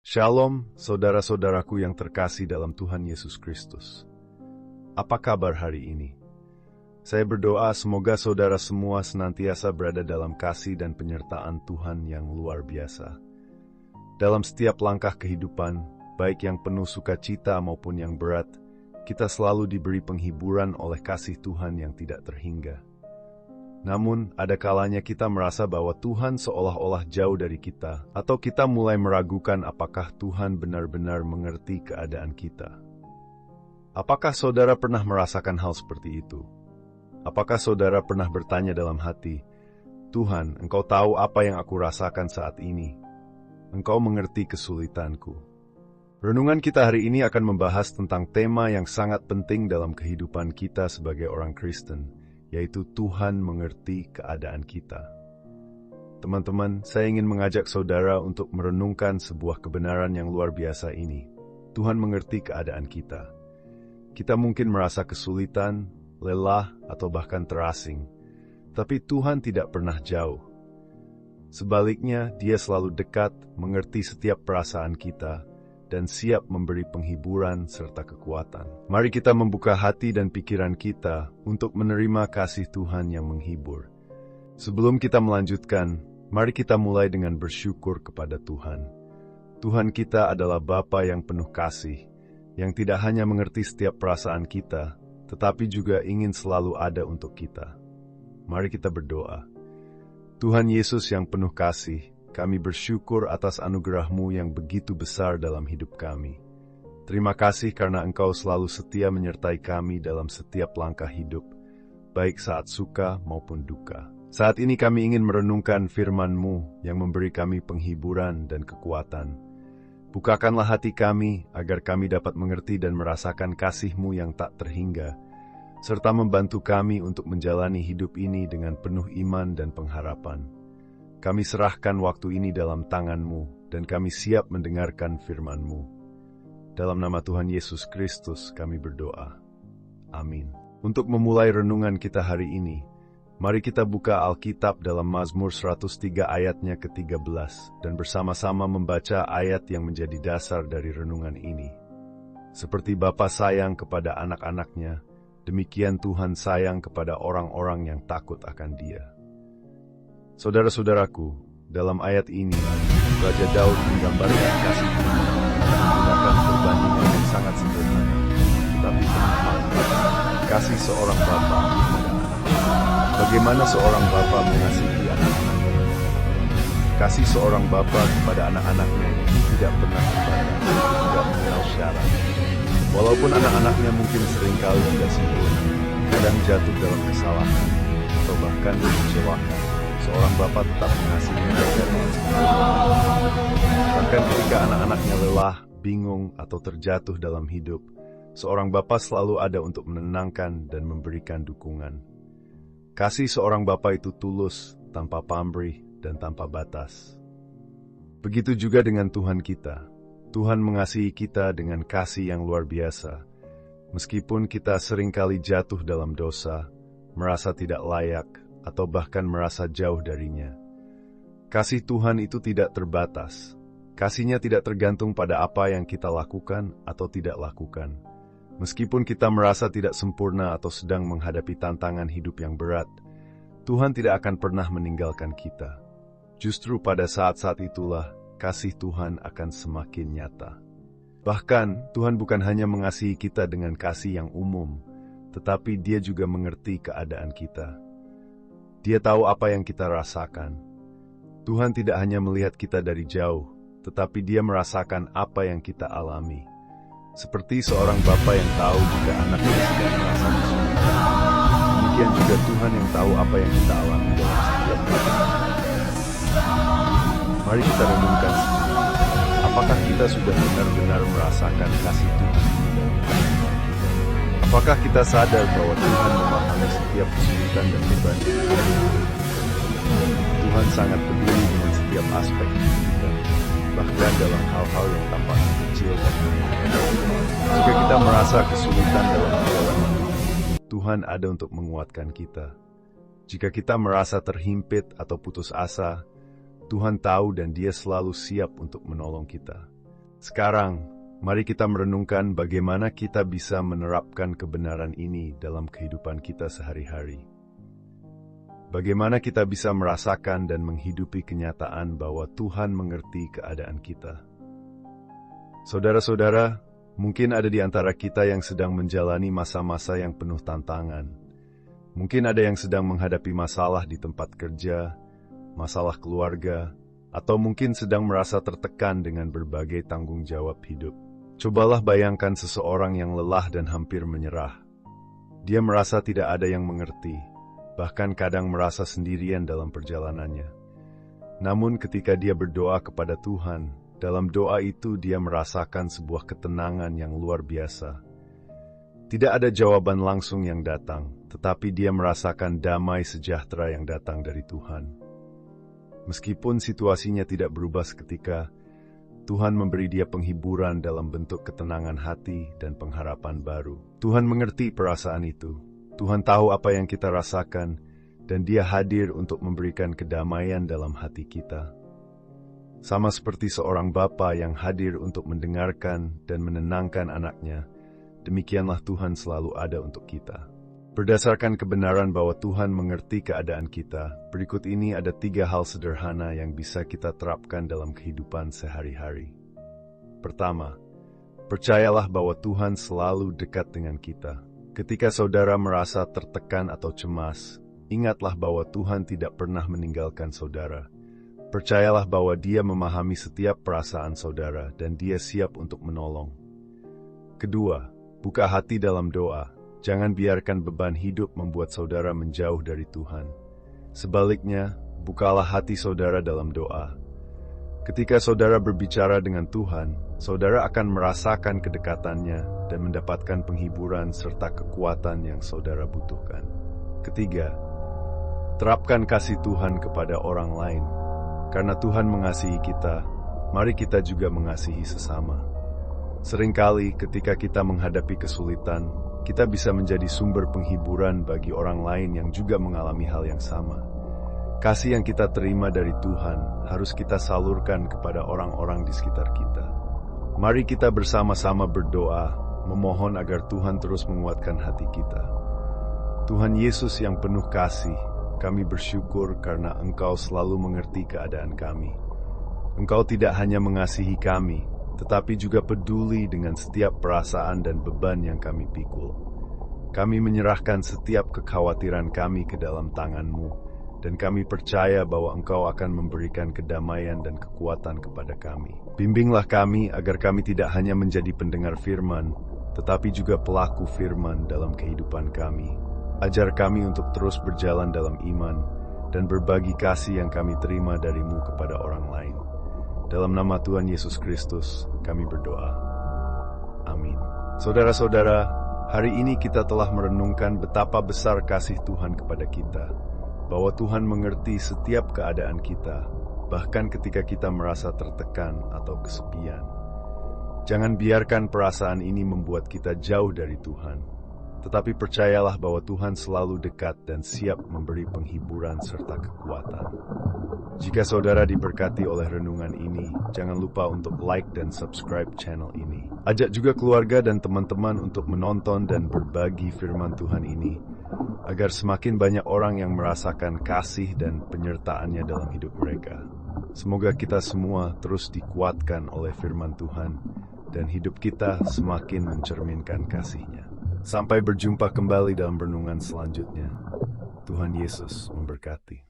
Shalom, saudara-saudaraku yang terkasih dalam Tuhan Yesus Kristus. Apa kabar hari ini? Saya berdoa semoga saudara semua senantiasa berada dalam kasih dan penyertaan Tuhan yang luar biasa. Dalam setiap langkah kehidupan, baik yang penuh sukacita maupun yang berat, kita selalu diberi penghiburan oleh kasih Tuhan yang tidak terhingga. Namun, ada kalanya kita merasa bahwa Tuhan seolah-olah jauh dari kita, atau kita mulai meragukan apakah Tuhan benar-benar mengerti keadaan kita. Apakah saudara pernah merasakan hal seperti itu? Apakah saudara pernah bertanya dalam hati, "Tuhan, Engkau tahu apa yang aku rasakan saat ini. Engkau mengerti kesulitanku." Renungan kita hari ini akan membahas tentang tema yang sangat penting dalam kehidupan kita sebagai orang Kristen, yaitu Tuhan mengerti keadaan kita. Teman-teman, saya ingin mengajak saudara untuk merenungkan sebuah kebenaran yang luar biasa ini. Tuhan mengerti keadaan kita. Kita mungkin merasa kesulitan, lelah, atau bahkan terasing. Tapi Tuhan tidak pernah jauh. Sebaliknya, Dia selalu dekat, mengerti setiap perasaan kita, dan siap memberi penghiburan serta kekuatan. Mari kita membuka hati dan pikiran kita untuk menerima kasih Tuhan yang menghibur. Sebelum kita melanjutkan, mari kita mulai dengan bersyukur kepada Tuhan. Tuhan kita adalah Bapa yang penuh kasih, yang tidak hanya mengerti setiap perasaan kita, tetapi juga ingin selalu ada untuk kita. Mari kita berdoa. Tuhan Yesus yang penuh kasih, kami bersyukur atas anugerah-Mu yang begitu besar dalam hidup kami. Terima kasih karena Engkau selalu setia menyertai kami dalam setiap langkah hidup, baik saat suka maupun duka. Saat ini kami ingin merenungkan firman-Mu yang memberi kami penghiburan dan kekuatan. Bukakanlah hati kami agar kami dapat mengerti dan merasakan kasih-Mu yang tak terhingga, serta membantu kami untuk menjalani hidup ini dengan penuh iman dan pengharapan. Kami serahkan waktu ini dalam tangan-Mu, dan kami siap mendengarkan firman-Mu. Dalam nama Tuhan Yesus Kristus kami berdoa. Amin. Untuk memulai renungan kita hari ini, mari kita buka Alkitab dalam Mazmur 103 ayatnya ke-13, dan bersama-sama membaca ayat yang menjadi dasar dari renungan ini. Seperti Bapa sayang kepada anak-anaknya, demikian Tuhan sayang kepada orang-orang yang takut akan Dia. Saudara-saudaraku, dalam ayat ini, Raja Daud menggambarkan kasih Tuhan menggunakan perbandingan yang sangat sederhana, tetapi penuh makna. Kasih seorang bapa kepada anaknya. Bagaimana seorang bapa mengasihi anak-anaknya? Kasih seorang bapa kepada anak-anaknya ini tidak pernah terbatas, tidak mengenal syarat. Walaupun anak-anaknya mungkin seringkali tidak sempurna, kadang jatuh dalam kesalahan, atau bahkan dikecewakan, seorang bapa tetap mengasihi mereka dengan sempurna. Bahkan ketika anak-anaknya lelah, bingung, atau terjatuh dalam hidup, seorang bapa selalu ada untuk menenangkan dan memberikan dukungan. Kasih seorang bapa itu tulus, tanpa pamrih, dan tanpa batas. Begitu juga dengan Tuhan kita. Tuhan mengasihi kita dengan kasih yang luar biasa. Meskipun kita seringkali jatuh dalam dosa, merasa tidak layak, atau bahkan merasa jauh darinya. Kasih Tuhan itu tidak terbatas. Kasih-Nya tidak tergantung pada apa yang kita lakukan atau tidak lakukan. Meskipun kita merasa tidak sempurna atau sedang menghadapi tantangan hidup yang berat, Tuhan tidak akan pernah meninggalkan kita. Justru pada saat-saat itulah kasih Tuhan akan semakin nyata. Bahkan, Tuhan bukan hanya mengasihi kita dengan kasih yang umum, tetapi Dia juga mengerti keadaan kita. Dia tahu apa yang kita rasakan. Tuhan tidak hanya melihat kita dari jauh, tetapi Dia merasakan apa yang kita alami. Seperti seorang bapa yang tahu jika anaknya sedang merasa kesulitan. Demikian juga Tuhan yang tahu apa yang kita alami dalam setiap keadaan. Mari kita renungkan sedikit. Apakah kita sudah benar-benar merasakan kasih Tuhan di dalam hidup? Apakah kita sadar bahwa Tuhan memahami setiap kesulitan dan beban kita? Tuhan sangat peduli dengan setiap aspek hidup kita, bahkan dalam hal-hal yang tampaknya kecil dan remeh. Jika kita merasa kesulitan dalam perjalanan hidup, Tuhan ada untuk menguatkan kita. Jika kita merasa terhimpit atau putus asa, Tuhan tahu dan Dia selalu siap untuk menolong kita. Sekarang, mari kita merenungkan bagaimana kita bisa menerapkan kebenaran ini dalam kehidupan kita sehari-hari. Bagaimana kita bisa merasakan dan menghidupi kenyataan bahwa Tuhan mengerti keadaan kita. Saudara-saudara, mungkin ada di antara kita yang sedang menjalani masa-masa yang penuh tantangan. Mungkin ada yang sedang menghadapi masalah di tempat kerja, masalah keluarga, atau mungkin sedang merasa tertekan dengan berbagai tanggung jawab hidup. Cobalah bayangkan seseorang yang lelah dan hampir menyerah. Dia merasa tidak ada yang mengerti, bahkan kadang merasa sendirian dalam perjalanannya. Namun ketika dia berdoa kepada Tuhan, dalam doa itu dia merasakan sebuah ketenangan yang luar biasa. Tidak ada jawaban langsung yang datang, tetapi dia merasakan damai sejahtera yang datang dari Tuhan. Meskipun situasinya tidak berubah seketika, Tuhan memberi dia penghiburan dalam bentuk ketenangan hati dan pengharapan baru. Tuhan mengerti perasaan itu. Tuhan tahu apa yang kita rasakan, dan Dia hadir untuk memberikan kedamaian dalam hati kita. Sama seperti seorang bapa yang hadir untuk mendengarkan dan menenangkan anaknya, demikianlah Tuhan selalu ada untuk kita. Berdasarkan kebenaran bahwa Tuhan mengerti keadaan kita, berikut ini ada 3 hal sederhana yang bisa kita terapkan dalam kehidupan sehari-hari. Pertama, percayalah bahwa Tuhan selalu dekat dengan kita. Ketika saudara merasa tertekan atau cemas, ingatlah bahwa Tuhan tidak pernah meninggalkan saudara. Percayalah bahwa Dia memahami setiap perasaan saudara dan Dia siap untuk menolong. Kedua, buka hati dalam doa. Jangan biarkan beban hidup membuat saudara menjauh dari Tuhan. Sebaliknya, bukalah hati saudara dalam doa. Ketika saudara berbicara dengan Tuhan, saudara akan merasakan kedekatannya dan mendapatkan penghiburan serta kekuatan yang saudara butuhkan. Ketiga, terapkan kasih Tuhan kepada orang lain. Karena Tuhan mengasihi kita, mari kita juga mengasihi sesama. Seringkali ketika kita menghadapi kesulitan, kita bisa menjadi sumber penghiburan bagi orang lain yang juga mengalami hal yang sama. Kasih yang kita terima dari Tuhan harus kita salurkan kepada orang-orang di sekitar kita. Mari kita bersama-sama berdoa, memohon agar Tuhan terus menguatkan hati kita. Tuhan Yesus yang penuh kasih, kami bersyukur karena Engkau selalu mengerti keadaan kami. Engkau tidak hanya mengasihi kami, tetapi juga peduli dengan setiap perasaan dan beban yang kami pikul. Kami menyerahkan setiap kekhawatiran kami ke dalam tangan-Mu, dan kami percaya bahwa Engkau akan memberikan kedamaian dan kekuatan kepada kami. Bimbinglah kami agar kami tidak hanya menjadi pendengar firman, tetapi juga pelaku firman dalam kehidupan kami. Ajar kami untuk terus berjalan dalam iman, dan berbagi kasih yang kami terima dari-Mu kepada orang lain. Dalam nama Tuhan Yesus Kristus, kami berdoa. Amin. Saudara-saudara, hari ini kita telah merenungkan betapa besar kasih Tuhan kepada kita, bahwa Tuhan mengerti setiap keadaan kita, bahkan ketika kita merasa tertekan atau kesepian. Jangan biarkan perasaan ini membuat kita jauh dari Tuhan. Tetapi percayalah bahwa Tuhan selalu dekat dan siap memberi penghiburan serta kekuatan. Jika saudara diberkati oleh renungan ini, jangan lupa untuk like dan subscribe channel ini. Ajak juga keluarga dan teman-teman untuk menonton dan berbagi firman Tuhan ini, agar semakin banyak orang yang merasakan kasih dan penyertaannya dalam hidup mereka. Semoga kita semua terus dikuatkan oleh firman Tuhan, dan hidup kita semakin mencerminkan kasih-Nya. Sampai berjumpa kembali dalam renungan selanjutnya. Tuhan Yesus memberkati.